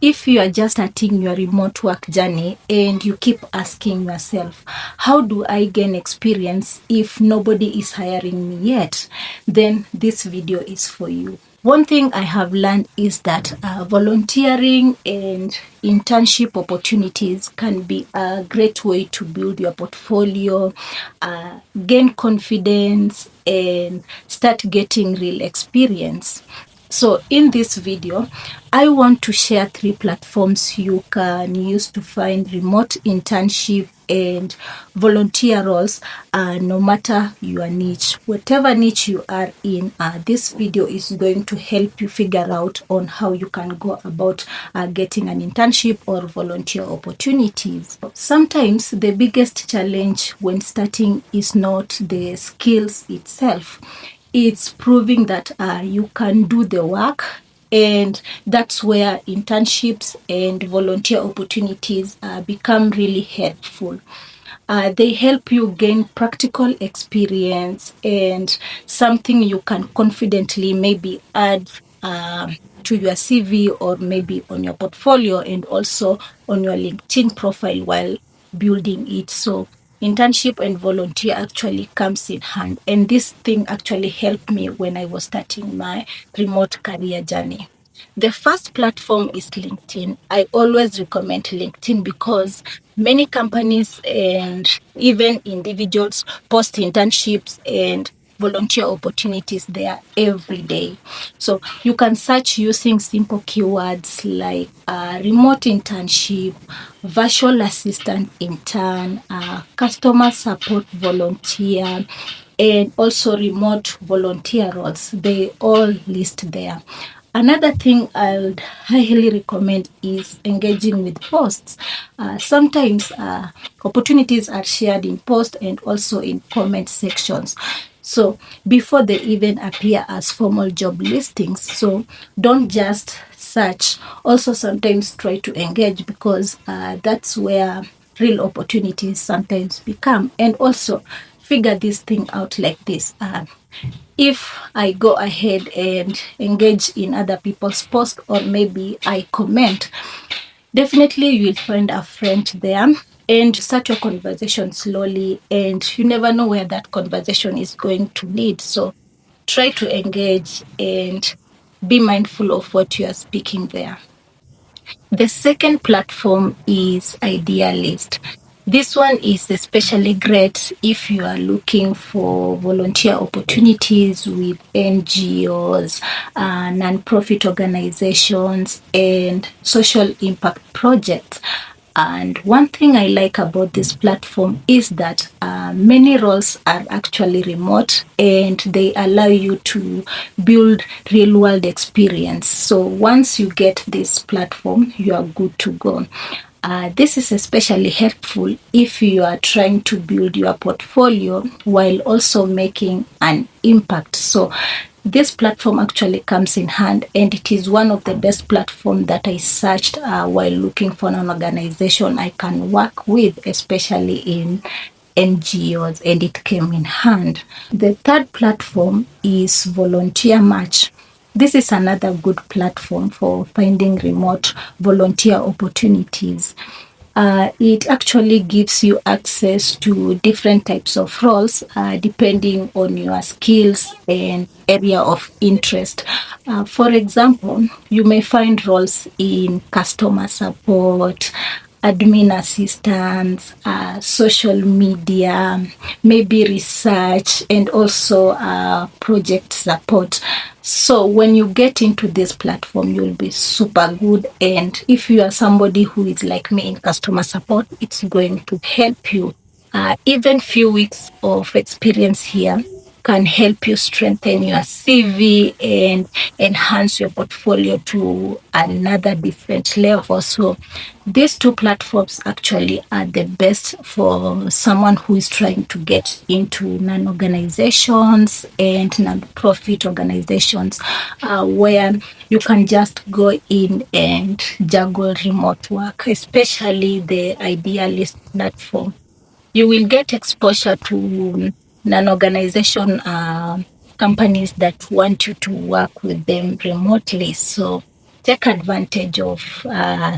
if you are just starting your remote work journey and you keep asking yourself, how do I gain experience if nobody is hiring me yet? Then this video is for you. One thing I have learned is that volunteering and internship opportunities can be a great way to build your portfolio, gain confidence, and start getting real experience. So in this video, I want to share 3 platforms you can use to find remote internship and volunteer roles, no matter your niche. Whatever niche you are in, this video is going to help you figure out on how you can go about getting an internship or volunteer opportunities. Sometimes the biggest challenge when starting is not the skills itself. It's proving that you can do the work, and that's where internships and volunteer opportunities become really helpful. They help you gain practical experience and something you can confidently maybe add to your CV or maybe on your portfolio and also on your LinkedIn profile while building it. So internship and volunteer actually comes in hand, and this thing actually helped me when I was starting my remote career journey. The first platform is LinkedIn. I always recommend LinkedIn because many companies and even individuals post internships and volunteer opportunities there every day. So you can search using simple keywords like remote internship, virtual assistant intern, customer support volunteer, and also remote volunteer roles. They all list there. Another thing I would highly recommend is engaging with posts. Sometimes opportunities are shared in posts and also in comment sections. So before they even appear as formal job listings. So don't just search. Also sometimes try to engage because that's where real opportunities sometimes become. And also figure this thing out like this. If I go ahead and engage in other people's posts or maybe I comment, definitely you will find a friend there and start your conversation slowly, and you never know where that conversation is going to lead. So try to engage and be mindful of what you are speaking there. The second platform is Idealist. This one is especially great if you are looking for volunteer opportunities with NGOs, non-profit organizations, and social impact projects. And one thing I like about this platform is that many roles are actually remote and they allow you to build real world experience. So once you get this platform, you are good to go. This is especially helpful if you are trying to build your portfolio while also making an impact. So this platform actually comes in hand, and it is one of the best platforms that I searched while looking for an organization I can work with, especially in NGOs, and it came in hand. The third platform is VolunteerMatch. This is another good platform for finding remote volunteer opportunities. It actually gives you access to different types of roles depending on your skills and area of interest. For example, you may find roles in customer support, admin assistance, social media, maybe research, and also project support. So when you get into this platform, you'll be super good. And if you are somebody who is like me in customer support, it's going to help you. Even few weeks of experience here can help you strengthen your CV and enhance your portfolio to another different level. So these 2 platforms actually are the best for someone who is trying to get into non-organizations and non-profit organizations where you can just go in and juggle remote work, especially the Idealist platform. You will get exposure to non-organization companies that want you to work with them remotely. So take advantage of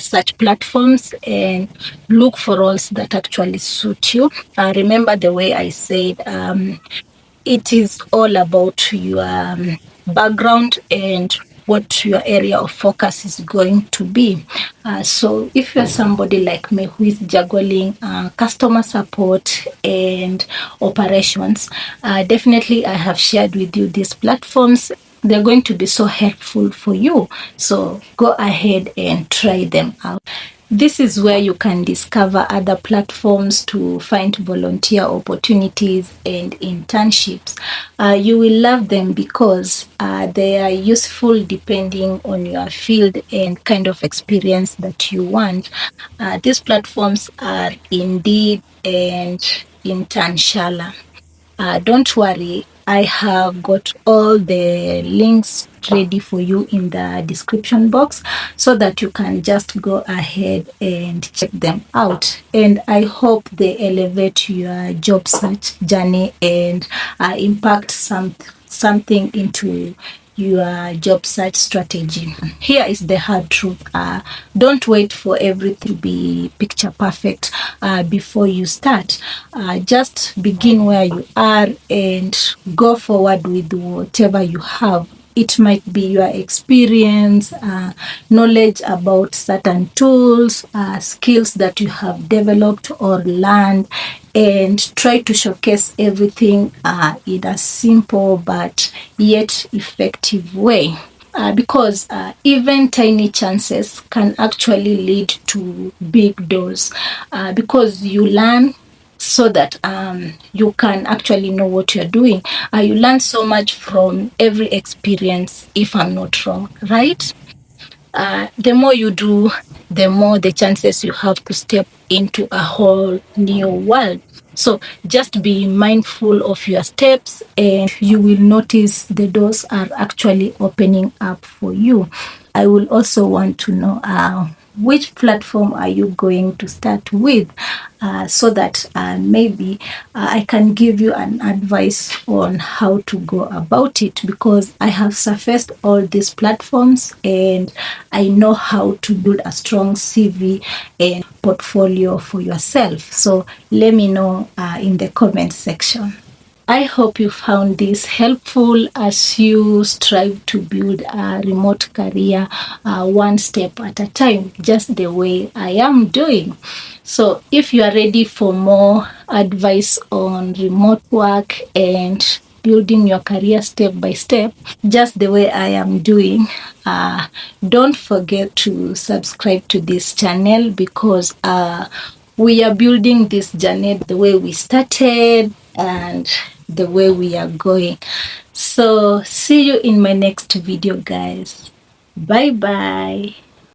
such platforms and look for roles that actually suit you. Remember the way I said, it is all about your background and what your area of focus is going to be. So if you're somebody like me who is juggling customer support and operations, definitely I have shared with you these platforms. They're going to be so helpful for you. So go ahead and try them out. This is where you can discover other platforms to find volunteer opportunities and internships. You will love them because they are useful depending on your field and kind of experience that you want. These platforms are Indeed and Internshala. Don't worry, I have got all the links ready for you in the description box so that you can just go ahead and check them out. And I hope they elevate your job search journey and impact something into your job search strategy. Here is the hard truth. Don't wait for everything to be picture perfect before you start. Just begin where you are and go forward with whatever you have. It might be your experience, knowledge about certain tools, skills that you have developed or learned, and try to showcase everything in a simple but yet effective way. Because even tiny chances can actually lead to big doors, because you learn so that you can actually know what you're doing. You learn so much from every experience, if I'm not wrong, right? The more you do, the more the chances you have to step into a whole new world. So just be mindful of your steps and you will notice the doors are actually opening up for you. I will also want to know which platform are you going to start with, so that maybe I can give you an advice on how to go about it, because I have surfaced all these platforms and I know how to build a strong CV and portfolio for yourself. So let me know in the comment section. I hope you found this helpful as you strive to build a remote career one step at a time, just the way I am doing. So if you are ready for more advice on remote work and building your career step by step, just the way I am doing, don't forget to subscribe to this channel, because we are building this journey the way we started and the way we are going. So see you in my next video, guys. Bye bye.